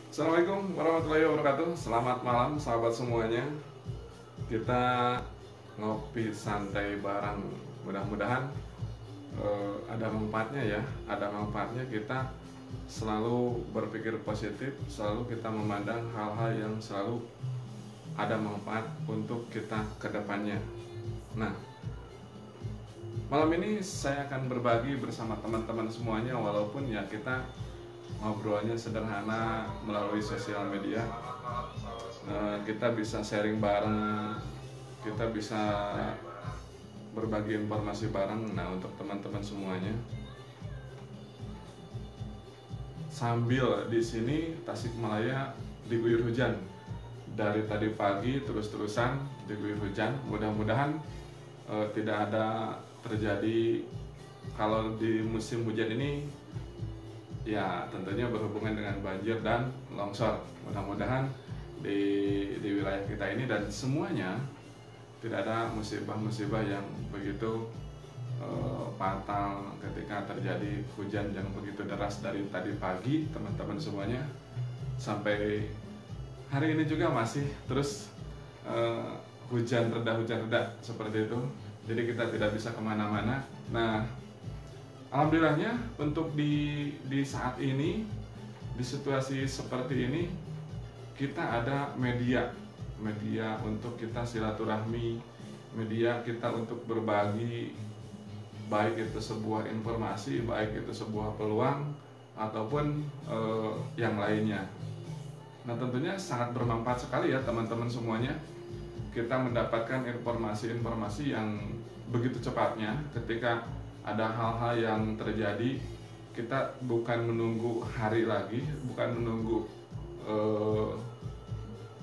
Assalamualaikum warahmatullahi wabarakatuh. Selamat malam sahabat semuanya. Kita ngopi santai bareng. Mudah-mudahan ada manfaatnya ya. Ada manfaatnya kita selalu berpikir positif, selalu kita memandang hal-hal yang selalu ada manfaat untuk kita ke depannya. Nah, malam ini saya akan berbagi bersama teman-teman semuanya, walaupun ya kita ngobrolnya sederhana melalui sosial media. Kita bisa sharing bareng, kita bisa berbagi informasi bareng. Nah, untuk teman-teman semuanya, sambil di sini Tasikmalaya diguyur hujan dari tadi pagi, terus-terusan diguyur hujan. Mudah-mudahan tidak ada terjadi kalau di musim hujan ini, ya tentunya berhubungan dengan banjir dan longsor. Mudah-mudahan di wilayah kita ini dan semuanya tidak ada musibah-musibah yang begitu fatal ketika terjadi hujan yang begitu deras dari tadi pagi, teman-teman semuanya, sampai hari ini juga masih terus hujan reda seperti itu. Jadi kita tidak bisa kemana-mana. Nah, alhamdulillahnya untuk di saat ini, di situasi seperti ini, kita ada media untuk kita silaturahmi, media kita untuk berbagi, baik itu sebuah informasi, baik itu sebuah peluang ataupun yang lainnya. Nah, tentunya sangat bermanfaat sekali ya teman-teman semuanya, kita mendapatkan informasi-informasi yang begitu cepatnya. Ketika ada hal-hal yang terjadi, kita bukan menunggu hari lagi, bukan menunggu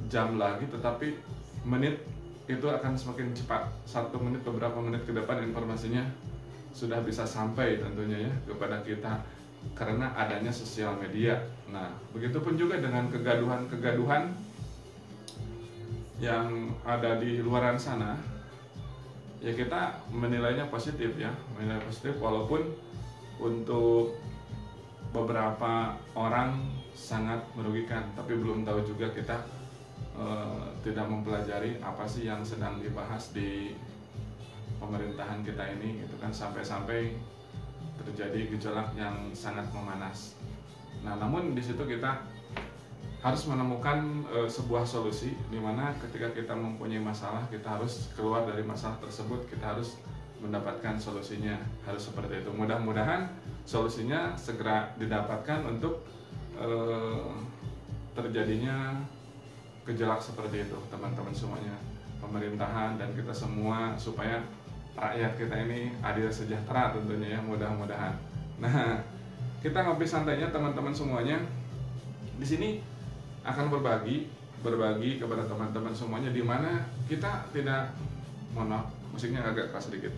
jam lagi, tetapi menit itu akan semakin cepat. 1 menit, beberapa menit ke depan informasinya sudah bisa sampai tentunya ya kepada kita karena adanya sosial media. Nah, begitupun juga dengan kegaduhan-kegaduhan yang ada di luaran sana, ya kita menilainya positif ya, menilai positif, walaupun untuk beberapa orang sangat merugikan, tapi belum tahu juga kita tidak mempelajari apa sih yang sedang dibahas di pemerintahan kita ini, gitu kan, sampai-sampai terjadi gejolak yang sangat memanas. Nah, namun di situ kita harus menemukan sebuah solusi, di mana ketika kita mempunyai masalah, kita harus keluar dari masalah tersebut, kita harus mendapatkan solusinya, harus seperti itu. Mudah-mudahan solusinya segera didapatkan untuk terjadinya gejolak seperti itu, teman-teman semuanya, pemerintahan dan kita semua, supaya rakyat kita ini adil sejahtera tentunya ya, mudah-mudahan. Nah, kita ngopi santainya teman-teman semuanya di sini akan berbagi kepada teman-teman semuanya, di mana kita tidak, mohon maaf musiknya agak keras sedikit.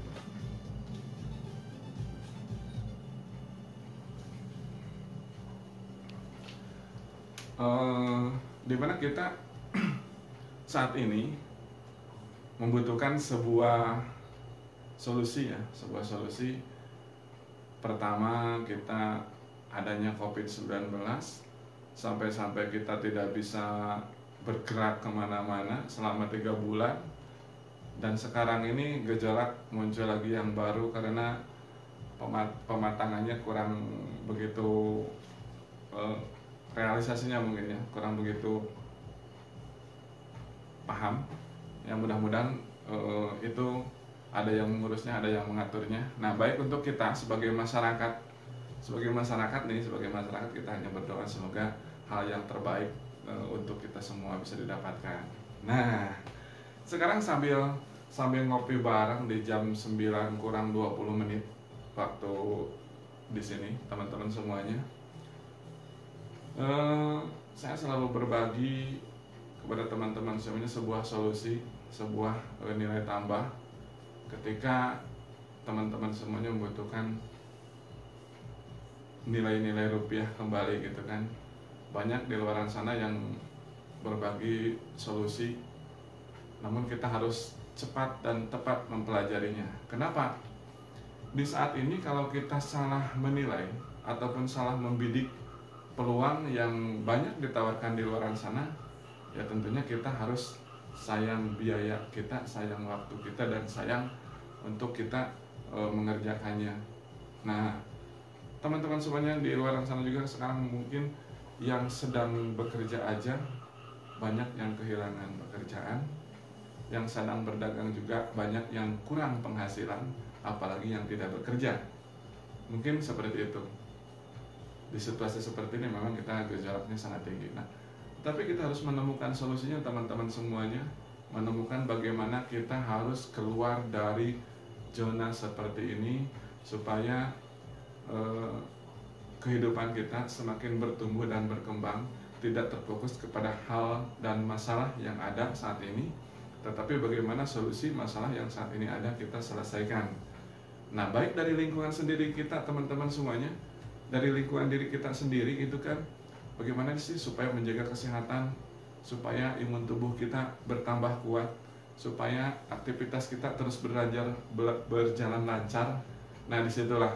Di mana kita saat ini membutuhkan sebuah solusi ya, sebuah solusi. Pertama, kita adanya COVID-19, sampai-sampai kita tidak bisa bergerak kemana-mana selama 3 bulan. Dan sekarang ini gejolak muncul lagi yang baru karena pematangannya kurang begitu, realisasinya mungkin ya kurang begitu paham ya. Mudah-mudahan itu ada yang mengurusnya, ada yang mengaturnya. Nah, baik untuk kita sebagai masyarakat kita hanya berdoa semoga hal yang terbaik untuk kita semua bisa didapatkan. Nah, sekarang sambil ngopi bareng di jam 9 kurang 20 menit waktu di sini, teman-teman semuanya, saya selalu berbagi kepada teman-teman semuanya sebuah solusi, sebuah nilai tambah ketika teman-teman semuanya membutuhkan nilai-nilai rupiah kembali, gitu kan. Banyak di luar sana yang berbagi solusi, namun kita harus cepat dan tepat mempelajarinya. Kenapa? Di saat ini kalau kita salah menilai ataupun salah membidik peluang yang banyak ditawarkan di luar sana, ya tentunya kita harus sayang biaya kita, sayang waktu kita, dan sayang untuk kita mengerjakannya. Nah, teman-teman semuanya di luar sana juga sekarang mungkin yang sedang bekerja aja banyak yang kehilangan pekerjaan, yang sedang berdagang juga banyak yang kurang penghasilan, apalagi yang tidak bekerja. Mungkin seperti itu. Di situasi seperti ini memang kita gejolaknya sangat tinggi. Nah, tapi kita harus menemukan solusinya teman-teman semuanya, menemukan bagaimana kita harus keluar dari zona seperti ini supaya kehidupan kita semakin bertumbuh dan berkembang, tidak terfokus kepada hal dan masalah yang ada saat ini, tetapi bagaimana solusi masalah yang saat ini ada kita selesaikan. Nah, baik dari lingkungan sendiri kita teman-teman semuanya, dari lingkungan diri kita sendiri itu kan, bagaimana sih supaya menjaga kesehatan, supaya imun tubuh kita bertambah kuat, supaya aktivitas kita terus berjalan lancar. Nah, disitulah,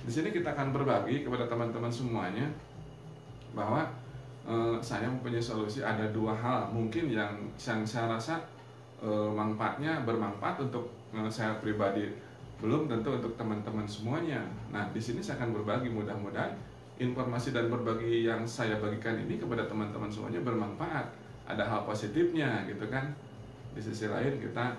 di sini kita akan berbagi kepada teman-teman semuanya bahwa saya mempunyai solusi. Ada dua hal mungkin yang saya rasa manfaatnya bermanfaat untuk saya pribadi, belum tentu untuk teman-teman semuanya. Nah, di sini saya akan berbagi, mudah-mudahan informasi dan berbagi yang saya bagikan ini kepada teman-teman semuanya bermanfaat. Ada hal positifnya gitu kan. Di sisi lain kita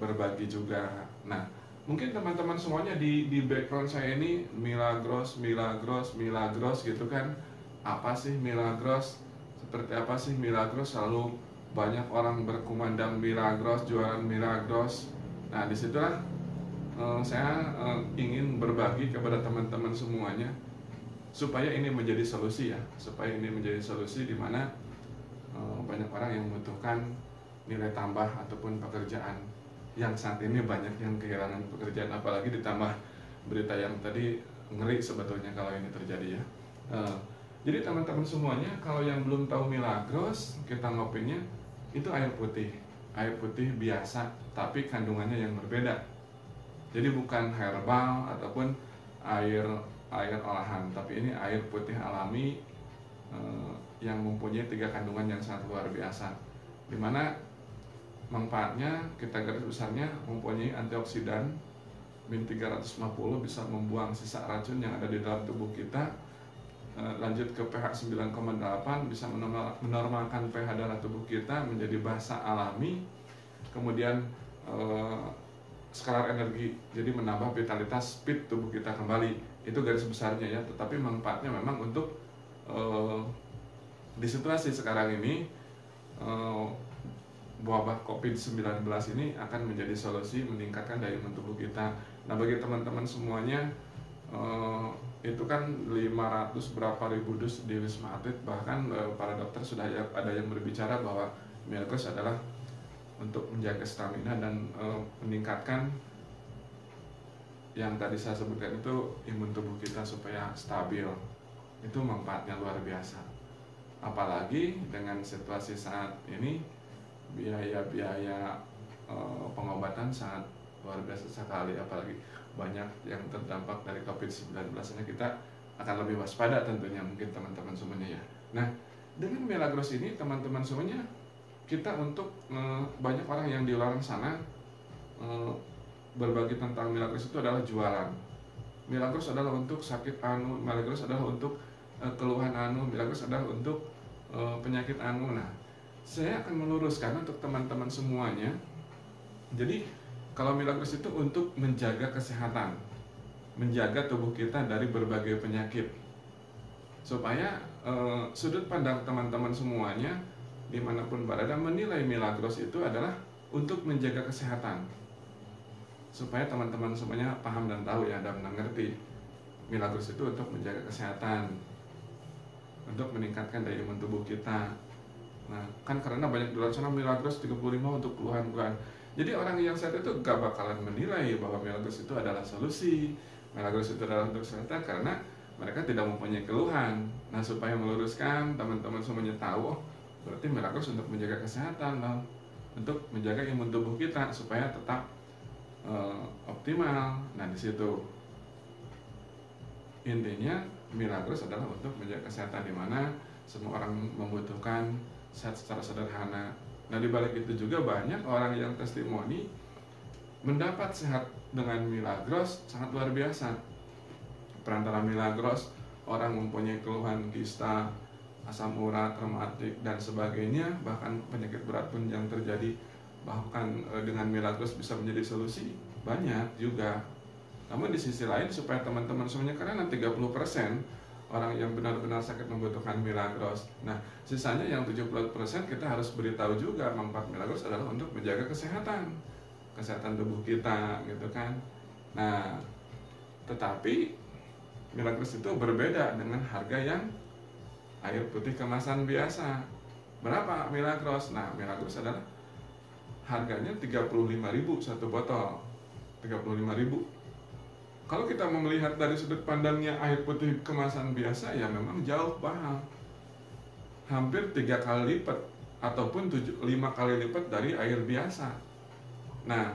berbagi juga. Nah, mungkin teman-teman semuanya di background saya ini Milagros gitu kan. Apa sih Milagros? Seperti apa sih Milagros? Selalu banyak orang berkumandang Milagros, jualan Milagros. Nah, disitulah saya ingin berbagi kepada teman-teman semuanya supaya ini menjadi solusi ya, supaya ini menjadi solusi di mana banyak orang yang membutuhkan nilai tambah ataupun pekerjaan, yang saat ini banyak yang kehilangan pekerjaan, apalagi ditambah berita yang tadi, ngeri sebetulnya kalau ini terjadi ya. Jadi teman-teman semuanya, kalau yang belum tahu Milagros, kita ngopinya itu air putih biasa, tapi kandungannya yang berbeda. Jadi bukan herbal ataupun air olahan, tapi ini air putih alami yang mempunyai 3 kandungan yang sangat luar biasa. Dimana manfaatnya, kita garis besarnya, mempunyai antioksidan min 350, bisa membuang sisa racun yang ada di dalam tubuh kita. Lanjut ke pH 9,8, bisa menormalkan pH darah tubuh kita menjadi basa alami. Kemudian skalar energi, jadi menambah vitalitas, speed tubuh kita kembali. Itu garis besarnya ya, tetapi manfaatnya memang untuk di situasi sekarang ini, wabah COVID-19 ini akan menjadi solusi meningkatkan daya imun tubuh kita. Nah, bagi teman-teman semuanya, itu kan 500 berapa ribu dus di Wisma Atlet, bahkan para dokter sudah ada yang berbicara bahwa Milagros adalah untuk menjaga stamina dan meningkatkan yang tadi saya sebutkan itu, imun tubuh kita supaya stabil. Itu manfaatnya luar biasa. Apalagi dengan situasi saat ini, biaya-biaya pengobatan sangat luar biasa sekali, apalagi banyak yang terdampak dari COVID-19, kita akan lebih waspada tentunya, mungkin teman-teman semuanya ya. Nah, dengan Milagros ini teman-teman semuanya, kita untuk banyak orang yang di luar sana berbagi tentang Milagros itu adalah jualan. Milagros adalah untuk sakit anu, Milagros adalah untuk keluhan anu, Milagros adalah untuk penyakit anu. Nah, saya akan meluruskan untuk teman-teman semuanya. Jadi kalau Milagros itu untuk menjaga kesehatan, menjaga tubuh kita dari berbagai penyakit, supaya sudut pandang teman-teman semuanya dimanapun berada menilai Milagros itu adalah untuk menjaga kesehatan, supaya teman-teman semuanya paham dan tahu ya, dan mengerti Milagros itu untuk menjaga kesehatan, untuk meningkatkan daya imun tubuh kita. Nah, kan karena banyak di luar sana Milagros 35 untuk keluhan-keluhan. Jadi orang yang saat itu gak bakalan menilai bahwa Milagros itu adalah solusi, Milagros itu adalah untuk kesehatan, karena mereka tidak mempunyai keluhan. Nah, supaya meluruskan, teman-teman semuanya tahu, oh, berarti Milagros untuk menjaga kesehatan loh, untuk menjaga imun tubuh kita supaya tetap optimal. Nah, di situ intinya Milagros adalah untuk menjaga kesehatan, di mana semua orang membutuhkan sehat secara sederhana. Nah, di balik itu juga banyak orang yang testimoni mendapat sehat dengan Milagros sangat luar biasa. Perantara Milagros, orang mempunyai keluhan kista, asam urat, rematik, dan sebagainya, bahkan penyakit berat pun yang terjadi, bahkan dengan Milagros bisa menjadi solusi, banyak juga. Namun di sisi lain, supaya teman-teman semuanya, karena 30% orang yang benar-benar sakit membutuhkan Milagros. Nah, sisanya yang 70% kita harus beritahu juga manfaat Milagros adalah untuk menjaga kesehatan tubuh kita, gitu kan. Nah, tetapi Milagros itu berbeda dengan harga yang air putih kemasan biasa. Berapa Milagros? Nah, Milagros adalah harganya 35.000 satu botol. 35.000. Kalau kita melihat dari sudut pandangnya air putih kemasan biasa, ya memang jauh mahal. Hampir 3 kali lipat ataupun 5 kali lipat dari air biasa. Nah,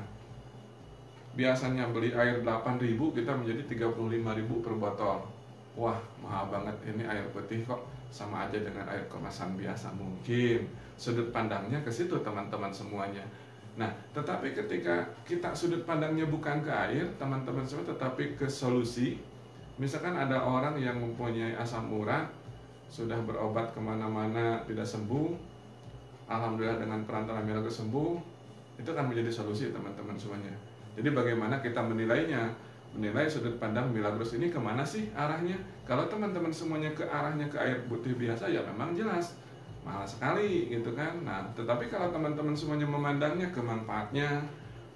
biasanya beli air 8.000, kita menjadi 35.000 per botol. Wah, mahal banget ini air putih kok, sama aja dengan air kemasan biasa. Mungkin sudut pandangnya ke situ teman-teman semuanya. Nah, tetapi ketika kita sudut pandangnya bukan ke air, teman-teman semua, tetapi ke solusi. Misalkan ada orang yang mempunyai asam urat, sudah berobat kemana-mana tidak sembuh, alhamdulillah dengan perantara Milagros sembuh, itu akan menjadi solusi teman-teman semuanya. Jadi bagaimana kita menilainya? Menilai sudut pandang Milagros ini kemana sih arahnya? Kalau teman-teman semuanya ke arahnya ke air putih biasa, ya memang jelas mahal sekali, gitu kan. Nah, tetapi kalau teman-teman semuanya memandangnya ke manfaatnya,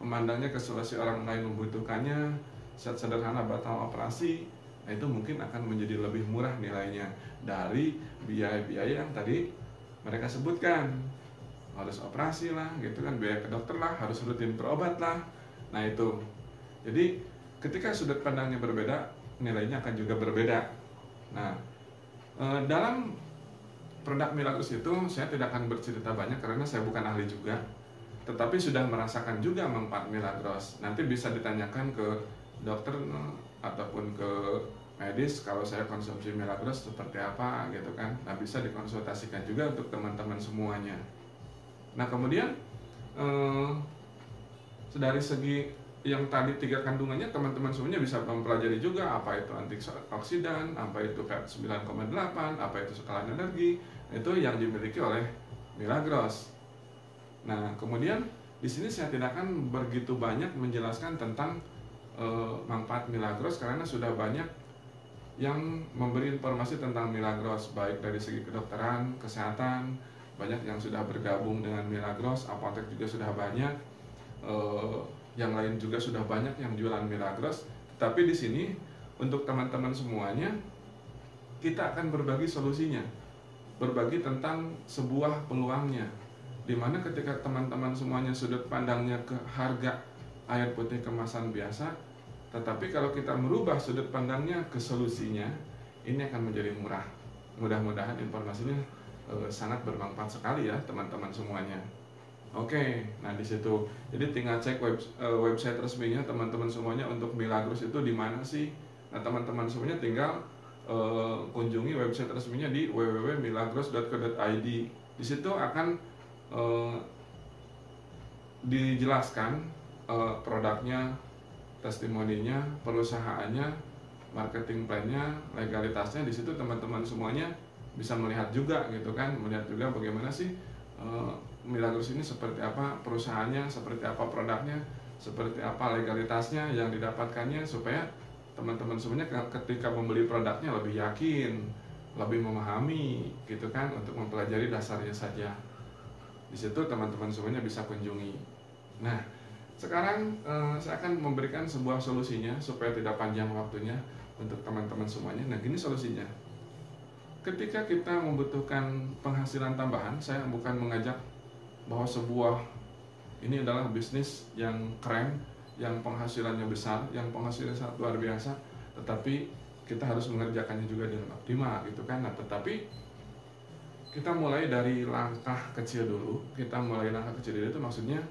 memandangnya ke solusi orang lain membutuhkannya, sederhana batal operasi, nah itu mungkin akan menjadi lebih murah nilainya dari biaya-biaya yang tadi mereka sebutkan. Harus operasi lah, gitu kan, biaya ke dokter lah, harus rutin berobat lah. Nah itu, jadi ketika sudut pandangnya berbeda, nilainya akan juga berbeda. Nah, dalam produk Milagros itu saya tidak akan bercerita banyak karena saya bukan ahli juga, tetapi sudah merasakan juga manfaat Milagros. Nanti bisa ditanyakan ke dokter ataupun ke medis kalau saya konsumsi Milagros seperti apa, gitu kan. Nah, bisa dikonsultasikan juga untuk teman-teman semuanya. Nah, kemudian dari segi yang tadi 3 kandungannya, teman-teman semuanya bisa mempelajari juga apa itu antioksidan, apa itu pH 9,8, apa itu skala energi, itu yang dimiliki oleh Milagros. Nah, kemudian di sini saya tidak akan begitu banyak menjelaskan tentang manfaat Milagros karena sudah banyak yang memberi informasi tentang Milagros, baik dari segi kedokteran, kesehatan, banyak yang sudah bergabung dengan Milagros, apotek juga sudah banyak. Yang lain juga sudah banyak yang jualan Milagros. Tapi di sini untuk teman-teman semuanya, kita akan berbagi solusinya, berbagi tentang sebuah peluangnya, dimana ketika teman-teman semuanya sudut pandangnya ke harga air putih kemasan biasa, tetapi kalau kita merubah sudut pandangnya ke solusinya, ini akan menjadi murah. Mudah-mudahan informasinya sangat bermanfaat sekali ya teman-teman semuanya. Oke, nah di situ. Jadi tinggal cek website resminya teman-teman semuanya untuk Milagros itu di mana sih. Nah, teman-teman semuanya tinggal kunjungi website resminya di www.milagros.co.id. Di situ akan dijelaskan produknya, testimoninya, perusahaannya, marketing plan-nya, legalitasnya. Di situ teman-teman semuanya bisa melihat juga, gitu kan, melihat juga bagaimana sih Milagros ini seperti apa perusahaannya, seperti apa produknya, seperti apa legalitasnya yang didapatkannya, supaya teman-teman semuanya ketika membeli produknya lebih yakin, lebih memahami, gitu kan, untuk mempelajari dasarnya saja. Di situ teman-teman semuanya bisa kunjungi. Nah, sekarang saya akan memberikan sebuah solusinya supaya tidak panjang waktunya untuk teman-teman semuanya. Nah, gini solusinya. Ketika kita membutuhkan penghasilan tambahan, saya bukan mengajak bahwa sebuah ini adalah bisnis yang keren, yang penghasilannya besar, yang penghasilannya sangat luar biasa, tetapi kita harus mengerjakannya juga dengan optimal, gitu kan. Nah, tetapi kita mulai dari langkah kecil dulu. Kita mulai langkah kecil dulu itu maksudnya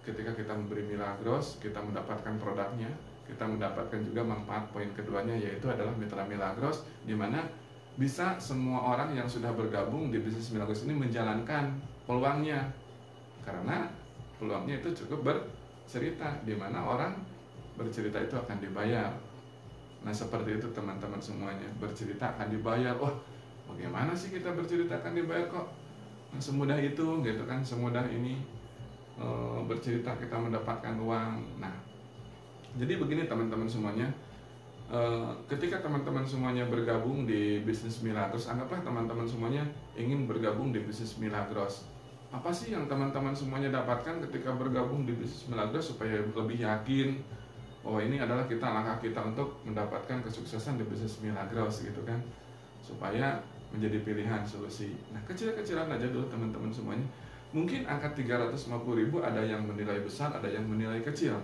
ketika kita memberi Milagros, kita mendapatkan produknya, kita mendapatkan juga manfaat poin keduanya, yaitu adalah Mitra Milagros, di mana bisa semua orang yang sudah bergabung di bisnis Milagros ini menjalankan peluangnya, karena peluangnya itu cukup bercerita, di mana orang bercerita itu akan dibayar. Nah seperti itu teman-teman semuanya, bercerita akan dibayar. Wah, bagaimana sih kita bercerita akan dibayar kok? Semudah itu gitu kan, semudah ini bercerita kita mendapatkan uang. Nah, jadi begini teman-teman semuanya, ketika teman-teman semuanya bergabung di bisnis Milagros, anggaplah teman-teman semuanya ingin bergabung di bisnis Milagros. Apa sih yang teman-teman semuanya dapatkan ketika bergabung di bisnis Milagros supaya lebih yakin bahwa ini adalah langkah kita untuk mendapatkan kesuksesan di bisnis Milagros gitu kan, supaya menjadi pilihan solusi. Nah, kecil-kecilan aja dulu teman-teman semuanya. Mungkin angka 350.000 ada yang menilai besar, ada yang menilai kecil.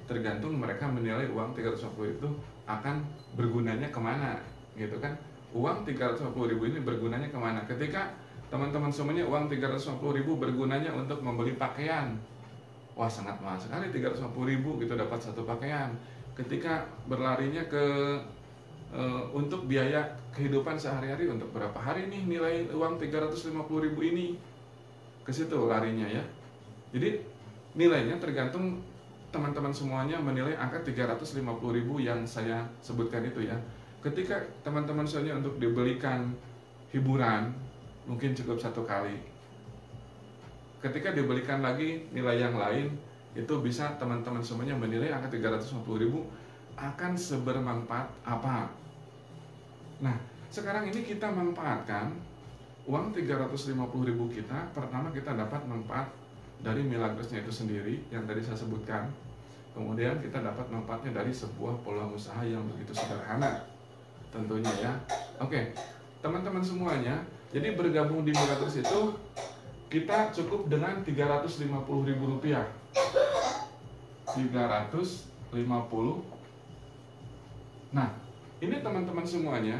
Tergantung mereka menilai uang 350 itu akan bergunanya kemana gitu kan. Uang 350.000 ini bergunanya kemana? Ketika teman-teman semuanya uang 350.000 bergunanya untuk membeli pakaian, wah sangat mahal sekali 350.000 gitu dapat satu pakaian. Ketika berlarinya ke untuk biaya kehidupan sehari-hari, untuk berapa hari nih nilai uang 350.000 ini, ke situ larinya ya. Jadi nilainya tergantung teman-teman semuanya menilai angka 350.000 yang saya sebutkan itu ya. Ketika teman-teman semuanya untuk dibelikan hiburan mungkin cukup satu kali. Ketika dibelikan lagi nilai yang lain, itu bisa teman-teman semuanya menilai angka 350.000 akan sebermanfaat apa. Nah, sekarang ini kita manfaatkan uang 350.000 kita. Pertama kita dapat manfaat dari Milagrosnya itu sendiri yang tadi saya sebutkan. Kemudian kita dapat manfaatnya dari sebuah peluang usaha yang begitu sederhana tentunya ya. Oke, teman-teman semuanya, jadi bergabung di Milagros itu kita cukup dengan 350.000 rupiah. 350. Nah, ini teman-teman semuanya,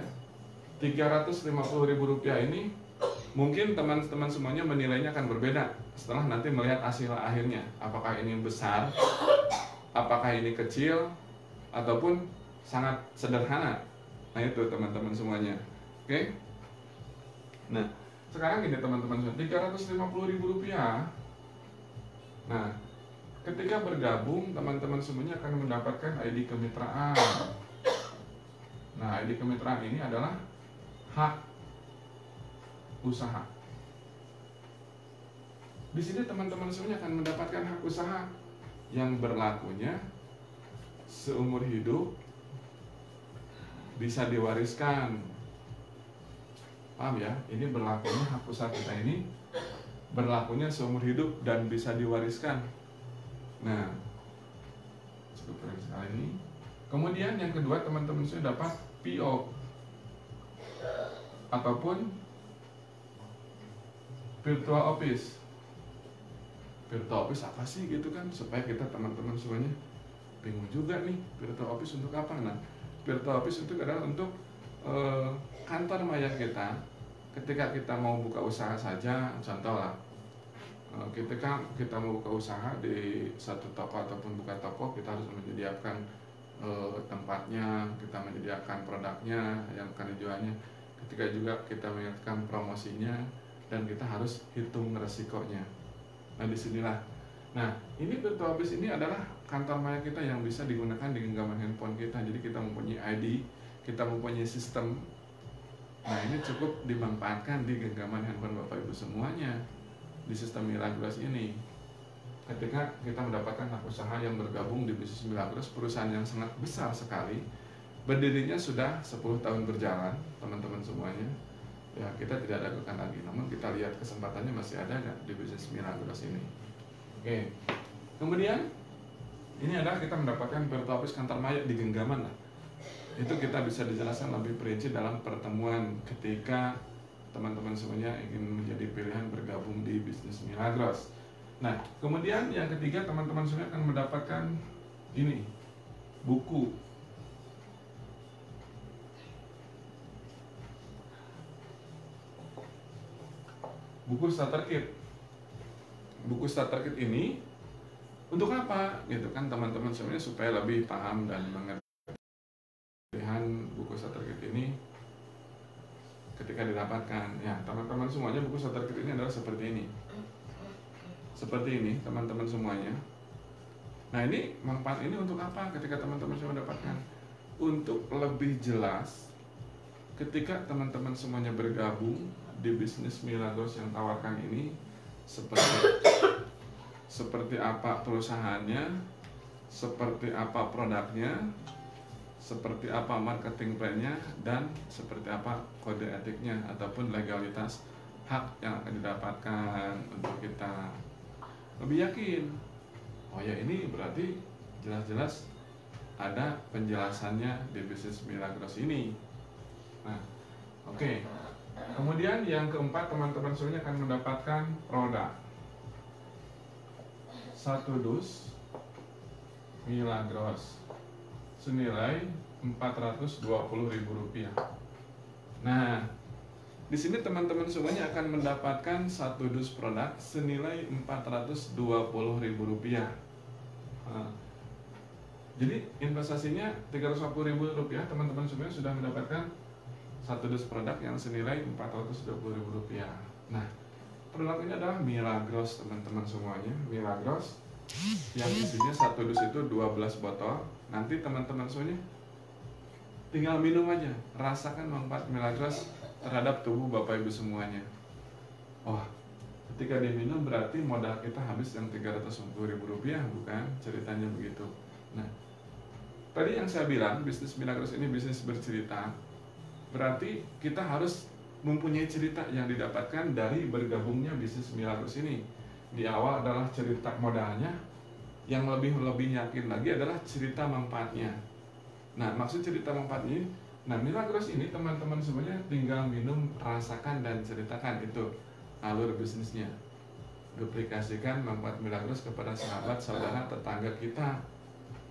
350.000 rupiah ini mungkin teman-teman semuanya menilainya akan berbeda setelah nanti melihat hasil akhirnya. Apakah ini besar, apakah ini kecil, ataupun sangat sederhana. Nah itu teman-teman semuanya. Oke. Nah sekarang ini teman-teman, 350.000 rupiah. Nah ketika bergabung teman-teman semuanya akan mendapatkan ID kemitraan. Nah ID kemitraan ini adalah hak usaha. Di sini teman-teman semuanya akan mendapatkan hak usaha yang berlakunya seumur hidup, bisa diwariskan. Paham ya? Ini berlakunya hak usaha kita ini berlakunya seumur hidup dan bisa diwariskan. Nah, cukup keren sekali ini. Kemudian yang kedua teman-teman sudah dapat PO ataupun virtual office. Virtual office apa sih gitu kan, supaya kita teman-teman semuanya bingung juga nih, virtual office untuk apa? Nah, virtual office itu adalah untuk kantor maya kita. Ketika kita mau buka usaha saja, contoh lah, ketika kita mau buka usaha di satu toko ataupun buka toko, kita harus menyediakan tempatnya, kita menyediakan produknya yang akan dijualnya. Ketika juga kita menyediakan promosinya, dan kita harus hitung resikonya. Nah disinilah. Nah ini virtual office ini adalah kantor maya kita yang bisa digunakan di genggaman handphone kita. Jadi kita mempunyai ID, kita mempunyai sistem. Nah ini cukup dimanfaatkan di genggaman handphone Bapak Ibu semuanya di sistem Milagros ini. Ketika kita mendapatkan hak usaha yang bergabung di bisnis Milagros, perusahaan yang sangat besar sekali, berdirinya sudah 10 tahun berjalan, teman-teman semuanya. Ya kita tidak lakukan lagi, namun kita lihat kesempatannya masih ada nggak di bisnis Milagros ini. Oke. Kemudian ini adalah kita mendapatkan virtual office kantor maya di genggaman lah. Itu kita bisa dijelaskan lebih perinci dalam pertemuan ketika teman-teman semuanya ingin menjadi pilihan bergabung di bisnis Milagros. Nah, kemudian yang ketiga teman-teman semuanya akan mendapatkan ini, buku. Buku starter kit. Buku starter kit ini Untuk apa? Gitu kan teman-teman semuanya supaya lebih paham dan mengerti buku starter kit ini ketika didapatkan. Ya, teman-teman semuanya buku starter kit ini adalah seperti ini. Seperti ini, teman-teman semuanya. Nah, ini manfaat ini untuk apa ketika teman-teman semua dapatkan? Untuk lebih jelas ketika teman-teman semuanya bergabung di bisnis Milagros yang tawarkan ini, seperti apa perusahaannya, seperti apa produknya, seperti apa marketing plan-nya, dan seperti apa kode etiknya ataupun legalitas hak yang akan didapatkan untuk kita lebih yakin. Oh ya, ini berarti jelas-jelas ada penjelasannya di bisnis Milagros ini. Nah, oke. Kemudian yang keempat, teman-teman semuanya akan mendapatkan produk 1 dus Milagros senilai Rp420.000. Nah, di sini teman-teman semuanya akan mendapatkan 1 dus produk senilai Rp420.000. Nah, jadi investasinya Rp350.000, teman-teman semuanya sudah mendapatkan 1 dus produk yang senilai Rp420.000. Nah, produk ini adalah Milagros, teman-teman semuanya. Milagros yang isinya 1 dus itu 12 botol. Nanti teman-teman semuanya tinggal minum aja, rasakan manfaat Milagros terhadap tubuh Bapak Ibu semuanya. Oh, ketika diminum berarti modal kita habis yang Rp350.000, bukan? Ceritanya begitu. Nah, tadi yang saya bilang bisnis Milagros ini bisnis bercerita. Berarti kita harus mempunyai cerita yang didapatkan dari bergabungnya bisnis Milagros ini. Di awal adalah cerita modalnya, yang lebih yakin lagi adalah cerita manfaatnya. Nah, maksud cerita manfaatnya, nah Milagros ini teman-teman semuanya tinggal minum, rasakan dan ceritakan, itu alur bisnisnya. Duplikasikan manfaat Milagros kepada sahabat, saudara, tetangga kita,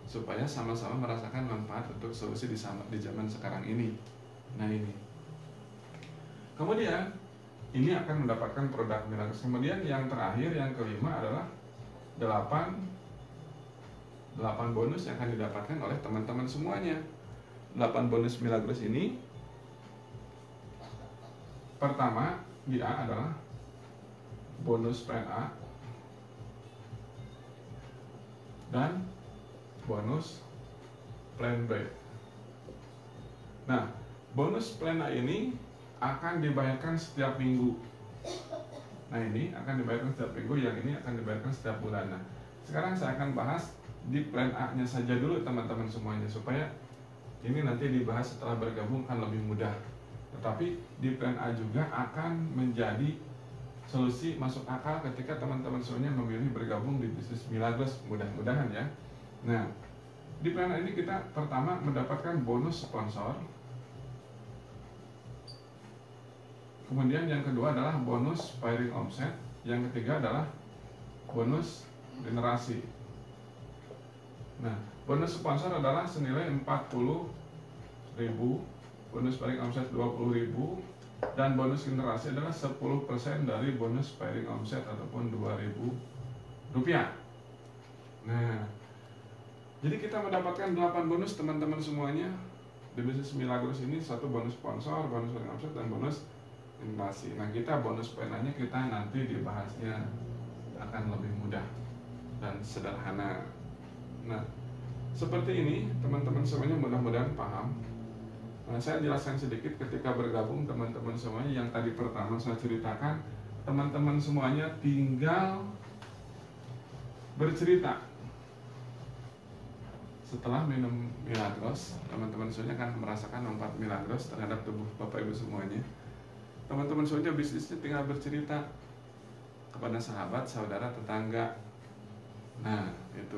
supaya sama-sama merasakan manfaat untuk solusi di zaman sekarang ini. Nah, ini. Kemudian ini akan mendapatkan produk Milagros. Kemudian yang terakhir, yang kelima adalah 8 bonus yang akan didapatkan oleh teman-teman semuanya. 8 bonus Milagros ini, pertama di A adalah bonus plan A dan bonus plan B. Nah, bonus plan A ini akan dibayarkan setiap minggu. Nah, ini akan dibayarkan setiap minggu, yang ini akan dibayarkan setiap bulan. Nah, sekarang saya akan bahas di plan A-nya saja dulu teman-teman semuanya, supaya ini nanti dibahas setelah bergabung akan lebih mudah. Tetapi di plan A juga akan menjadi solusi masuk akal ketika teman-teman semuanya memilih bergabung di bisnis Milagros, mudah-mudahan ya. Nah, di plan A ini kita pertama mendapatkan bonus sponsor. Kemudian yang kedua adalah bonus pairing omset. Yang ketiga adalah bonus generasi. Nah, bonus sponsor adalah senilai 40.000, bonus pairing omset 20.000, dan bonus generasi adalah 10% dari bonus pairing omset ataupun Rp2.000. Nah, jadi kita mendapatkan 8 bonus teman-teman semuanya di bisnis Milagros ini. 1 bonus sponsor, bonus pairing omset, dan bonus generasi. Nah, kita bonus penanya kita nanti dibahasnya akan lebih mudah dan sederhana. Nah, seperti ini teman-teman semuanya, mudah-mudahan paham. Nah, saya jelaskan sedikit ketika bergabung teman-teman semuanya. Yang tadi pertama saya ceritakan, teman-teman semuanya tinggal bercerita. Setelah minum Milagros, teman-teman semuanya akan merasakan manfaat Milagros terhadap tubuh Bapak Ibu semuanya. Teman-teman semuanya bisnisnya tinggal bercerita kepada sahabat, saudara, tetangga. Nah, itu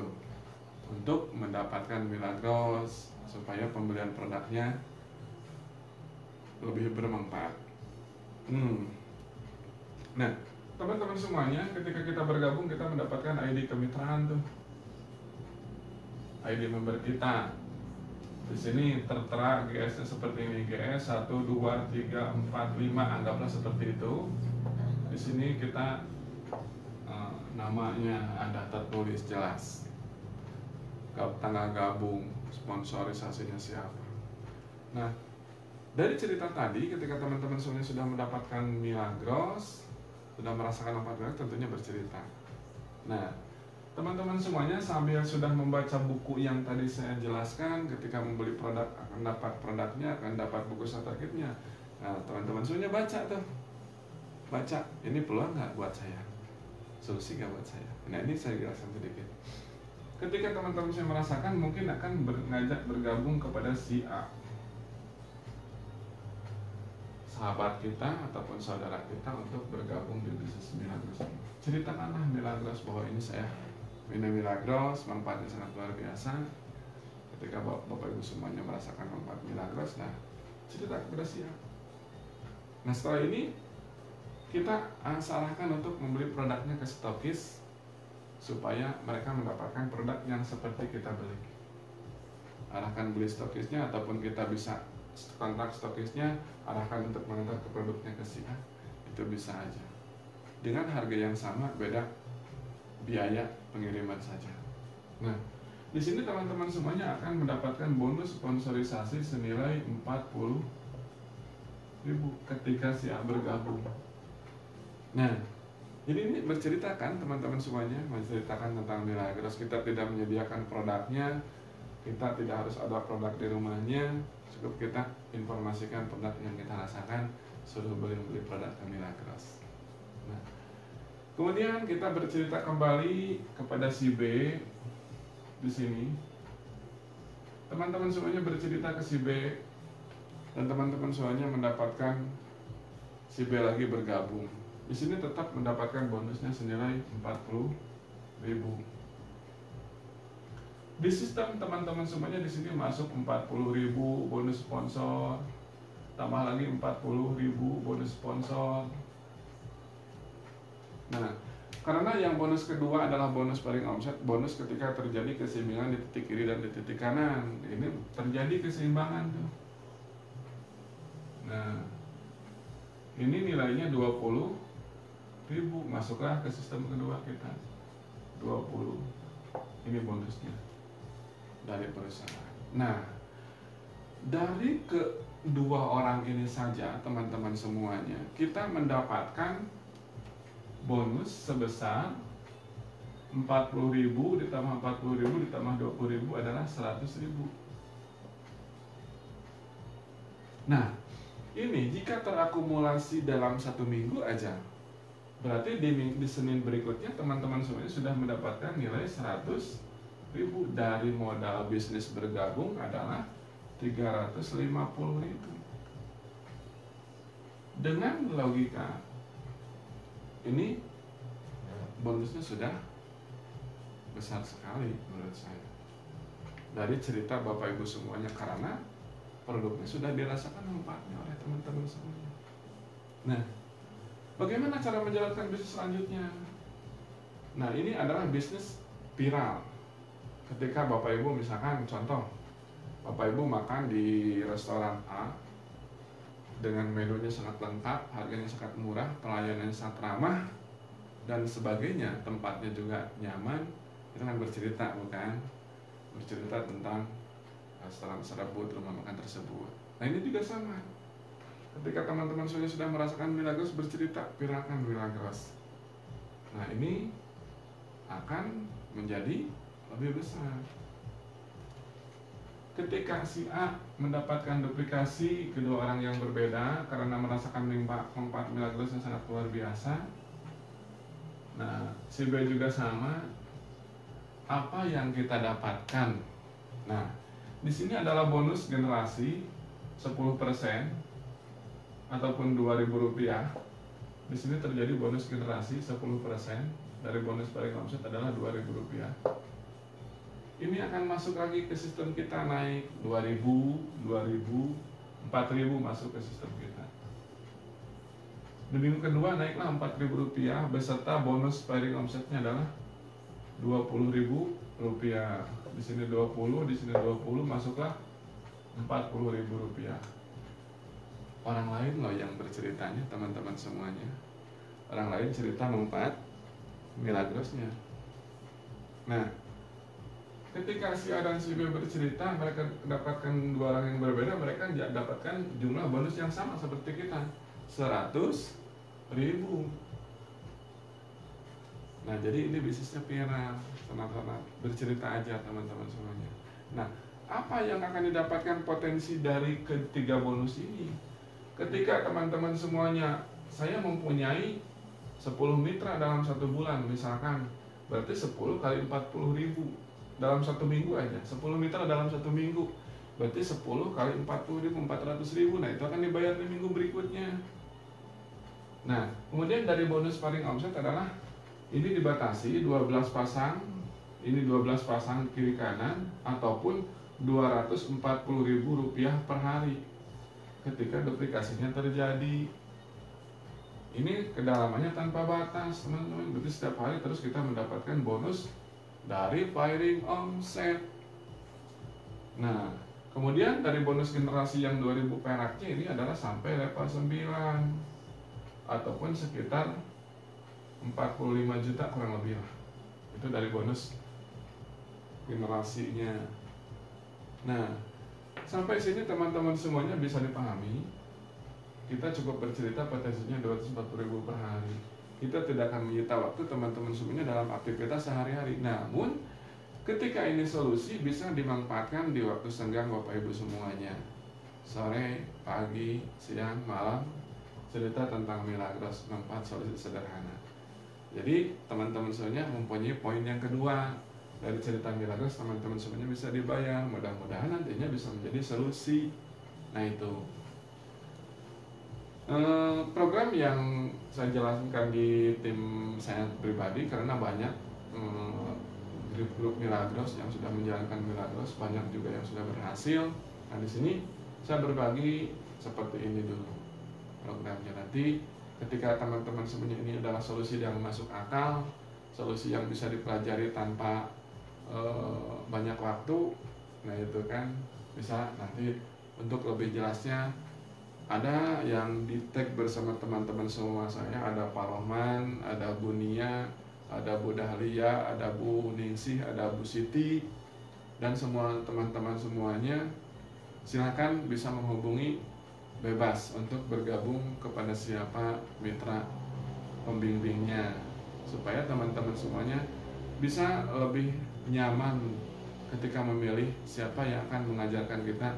untuk mendapatkan Milagros supaya pembelian produknya lebih bermanfaat. Nah, teman-teman semuanya, ketika kita bergabung kita mendapatkan ID kemitraan tuh, ID member kita. Di sini tertera GS-nya seperti ini, GS 1, 2, 3, 4, 5, anggaplah seperti itu. Di sini kita namanya ada tertulis jelas, tanggal gabung, sponsorisasinya siapa. Nah, dari cerita tadi, ketika teman-teman semuanya sudah mendapatkan Milagros, sudah merasakan manfaat Milagros, tentunya bercerita. Nah, teman-teman semuanya sambil sudah membaca buku yang tadi saya jelaskan, ketika membeli produk akan dapat produknya, akan dapat buku starter kitnya. Nah, teman-teman semuanya baca tuh, baca, ini peluang nggak buat saya, solusi nggak buat saya. Nah, ini saya jelaskan sedikit. Ketika teman-teman saya merasakan, mungkin akan mengajak bergabung kepada si A, sahabat kita ataupun saudara kita, untuk bergabung di bisnis Milagros. Ceritakanlah Milagros bahwa ini saya minum Milagros, manfaatnya sangat luar biasa. Ketika Bapak Ibu semuanya merasakan manfaat Milagros, nah cerita kepada si A. Nah, setelah ini kita sarankan untuk membeli produknya ke stokis supaya mereka mendapatkan produk yang seperti kita beli. Arahkan beli stokisnya, ataupun kita bisa kontak stokisnya, arahkan untuk mengantar ke produknya ke si A. Itu bisa aja. Dengan harga yang sama, beda biaya pengiriman saja. Nah, di sini teman-teman semuanya akan mendapatkan bonus sponsorisasi senilai 40.000 ketika si A bergabung. Nah, jadi ini berceritakan teman-teman semuanya, menceritakan tentang Milagros. Kita tidak menyediakan produknya, kita tidak harus ada produk di rumahnya, cukup kita informasikan produk yang kita rasakan, suruh beli produk Milagros. Nah, kemudian kita bercerita kembali kepada si B di sini. Teman-teman semuanya bercerita ke si B, dan teman-teman semuanya mendapatkan si B lagi bergabung. Di sini tetap mendapatkan bonusnya senilai 40.000. Di sistem teman-teman semuanya di sini masuk 40.000 bonus sponsor, tambah lagi 40.000 bonus sponsor. Nah, karena yang bonus kedua adalah bonus paling omset, bonus ketika terjadi keseimbangan di titik kiri dan di titik kanan. Ini terjadi keseimbangan tuh. Nah, ini nilainya 20.000, masuklah ke sistem kedua kita 20. Ini bonusnya dari perusahaan. Nah, dari kedua orang ini saja teman-teman semuanya, kita mendapatkan bonus sebesar 40.000 ditambah 40.000 ditambah 20.000 adalah 100.000. Nah, ini jika terakumulasi dalam 1 minggu aja, berarti di Senin berikutnya teman-teman semuanya sudah mendapatkan nilai 100.000. Dari modal bisnis bergabung adalah 350.000. Dengan logika ini, bonusnya sudah besar sekali menurut saya dari cerita Bapak Ibu semuanya, karena produknya sudah dirasakan manfaatnya oleh teman-teman semuanya. Nah, bagaimana cara menjalankan bisnis selanjutnya? Nah, ini adalah bisnis viral. Ketika Bapak Ibu misalkan contoh, Bapak Ibu makan di restoran A dengan menunya sangat lengkap, harganya sangat murah, pelayanannya sangat ramah, dan sebagainya, tempatnya juga nyaman. Kita akan bercerita, bukan? Bercerita tentang restoran tersebut, rumah makan tersebut. Nah, ini juga sama. Ketika teman-teman sudah merasakan Milagros, bercerita, viralkan Milagros. Nah, ini akan menjadi lebih besar. Ketika si A mendapatkan duplikasi kedua orang yang berbeda karena merasakan manfaat Milagros yang sangat luar biasa. Nah, si B juga sama. Apa yang kita dapatkan? Nah, di sini adalah bonus generasi 10% ataupun Rp2.000. Di sini terjadi bonus generasi 10% dari bonus paling omset adalah Rp2.000. Ini akan masuk lagi ke sistem kita, naik 2.000, 4.000 masuk ke sistem kita. Di minggu kedua naiklah Rp4.000 beserta bonus paling omsetnya adalah Rp20.000. Di sini 20, di sini 20, masuklah Rp40.000. Orang lain loh yang berceritanya, teman-teman semuanya. Orang lain cerita manfaat Milagrosnya. Nah, ketika si A dan si B bercerita, mereka dapatkan dua orang yang berbeda, mereka dapatkan jumlah bonus yang sama seperti kita, 100.000. Nah, jadi ini bisnisnya viral, senang-senang bercerita aja teman-teman semuanya. Nah, apa yang akan didapatkan potensi dari ketiga bonus ini? Ketika teman-teman semuanya, saya mempunyai 10 mitra dalam satu bulan misalkan, berarti 10 kali 40.000 dalam satu minggu aja. 10 mitra dalam satu minggu berarti 10 kali 40.000, 400.000. Nah, itu akan dibayar di minggu berikutnya. Nah, kemudian dari bonus paling omset adalah ini dibatasi 12 pasang, ini 12 pasang kiri kanan, ataupun Rp240.000 per hari ketika duplikasinya terjadi. Ini kedalamannya tanpa batas teman-teman, berarti setiap hari terus kita mendapatkan bonus dari firing omset. Nah, kemudian dari bonus generasi yang 2000 peraknya ini adalah sampai level 9 ataupun sekitar 45 juta kurang lebih lah. Itu dari bonus generasinya. Nah, sampai sini teman-teman semuanya bisa dipahami. Kita cukup bercerita potensinya 240.000 per hari. Kita tidak akan menyita waktu teman-teman semuanya dalam aktivitas sehari-hari. Namun, ketika ini solusi bisa dimanfaatkan di waktu senggang Bapak Ibu semuanya. Sore, pagi, siang, malam, cerita tentang Milagros, 4 solusi sederhana. Jadi, teman-teman semuanya mempunyai poin yang kedua. Dari cerita Milagros, teman-teman semuanya bisa dibayar. Mudah-mudahan nantinya bisa menjadi solusi. Nah, itu program yang saya jelaskan di tim saya pribadi, karena banyak grup-grup Milagros yang sudah menjalankan Milagros, banyak juga yang sudah berhasil. Nah, di sini saya berbagi seperti ini dulu programnya. Nanti ketika teman-teman semuanya ini adalah solusi yang masuk akal, solusi yang bisa dipelajari tanpa banyak waktu, nah itu kan bisa nanti untuk lebih jelasnya ada yang di tag bersama teman-teman semua saya, ada Pak Rohman, ada Bu Nia, ada Bu Dahlia, ada Bu Ningsih, ada Bu Siti, dan semua teman-teman semuanya silakan bisa menghubungi bebas untuk bergabung kepada siapa mitra pembimbingnya, supaya teman-teman semuanya bisa lebih nyaman ketika memilih siapa yang akan mengajarkan kita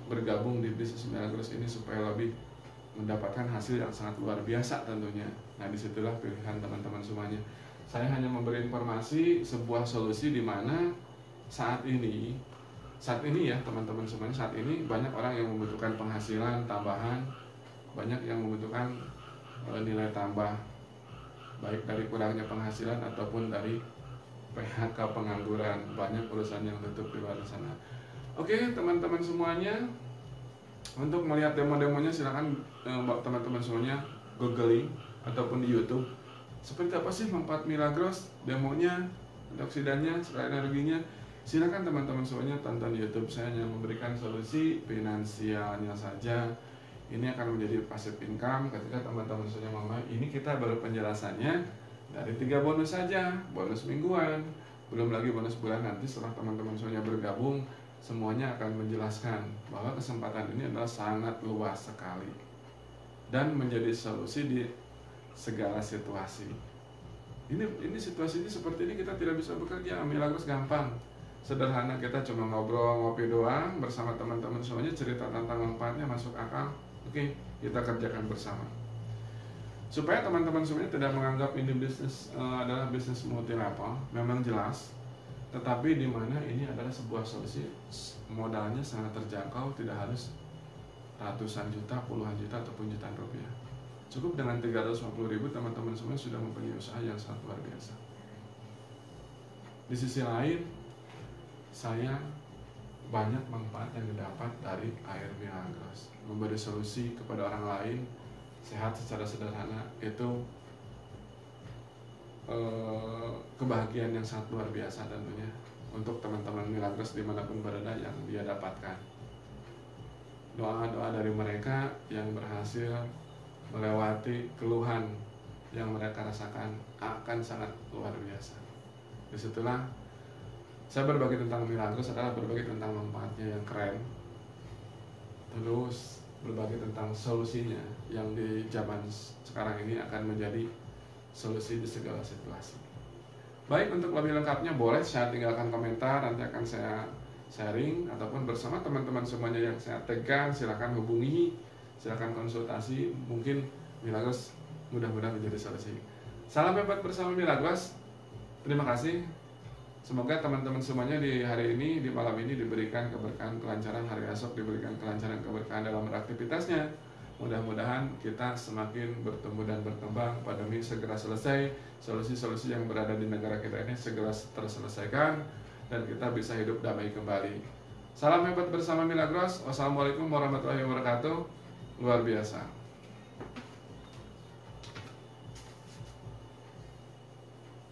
bergabung di bisnis Milagros ini supaya lebih mendapatkan hasil yang sangat luar biasa tentunya. Nah, disitulah pilihan teman-teman semuanya. Saya hanya memberi informasi sebuah solusi di mana saat ini ya teman-teman semuanya, saat ini banyak orang yang membutuhkan penghasilan tambahan, banyak yang membutuhkan nilai tambah, baik dari kurangnya penghasilan ataupun dari PHK pengangguran, banyak perusahaan yang tutup di luar sana. Oke, teman-teman semuanya, untuk melihat demo-demonya silakan teman-teman semuanya googling ataupun di YouTube. Seperti apa sih manfaat Milagros, demonya, antioksidannya, sekalian energinya. Silakan teman-teman semuanya tonton YouTube saya yang memberikan solusi finansialnya saja. Ini akan menjadi passive income ketika teman-teman semuanya mau. Ini kita baru penjelasannya dari 3 bonus saja, bonus mingguan, belum lagi bonus bulan. Nanti setelah teman-teman semuanya bergabung, semuanya akan menjelaskan bahwa kesempatan ini adalah sangat luas sekali dan menjadi solusi di segala situasi. Ini situasi ini seperti ini kita tidak bisa bekerja. Milagros gampang, sederhana, kita cuma ngobrol ngopi doang bersama teman-teman semuanya, cerita tentang manfaatnya masuk akal. Oke, kita kerjakan bersama supaya teman-teman semuanya tidak menganggap ini bisnis adalah bisnis multi level. Memang jelas, tetapi di mana ini adalah sebuah solusi modalnya sangat terjangkau, tidak harus ratusan juta, puluhan juta ataupun jutaan rupiah. Cukup dengan 350.000 teman-teman semua sudah mempunyai usaha yang sangat luar biasa. Di sisi lain, saya banyak manfaat yang didapat dari air Milagros. Memberi solusi kepada orang lain sehat secara sederhana itu kebahagiaan yang sangat luar biasa tentunya untuk teman-teman Milagros dimanapun berada yang dia dapatkan. Doa-doa dari mereka yang berhasil melewati keluhan yang mereka rasakan akan sangat luar biasa. Disitulah saya berbagi tentang Milagros adalah berbagi tentang manfaatnya yang keren, terus berbagi tentang solusinya yang di zaman sekarang ini akan menjadi solusi di segala situasi. Baik, untuk lebih lengkapnya boleh saya tinggalkan komentar, nanti akan saya sharing ataupun bersama teman-teman semuanya yang saya tegang, silakan hubungi, silakan konsultasi, mungkin Milagros mudah-mudahan menjadi solusi. Salam hebat bersama Milagros. Terima kasih. Semoga teman-teman semuanya di hari ini, di malam ini diberikan keberkahan, kelancaran, hari esok diberikan kelancaran, keberkahan dalam beraktivitasnya. Mudah-mudahan kita semakin bertumbuh dan berkembang, pandemi segera selesai, solusi-solusi yang berada di negara kita ini segera terselesaikan, dan kita bisa hidup damai kembali. Salam hebat bersama Milagros. Wassalamualaikum warahmatullahi wabarakatuh. Luar biasa.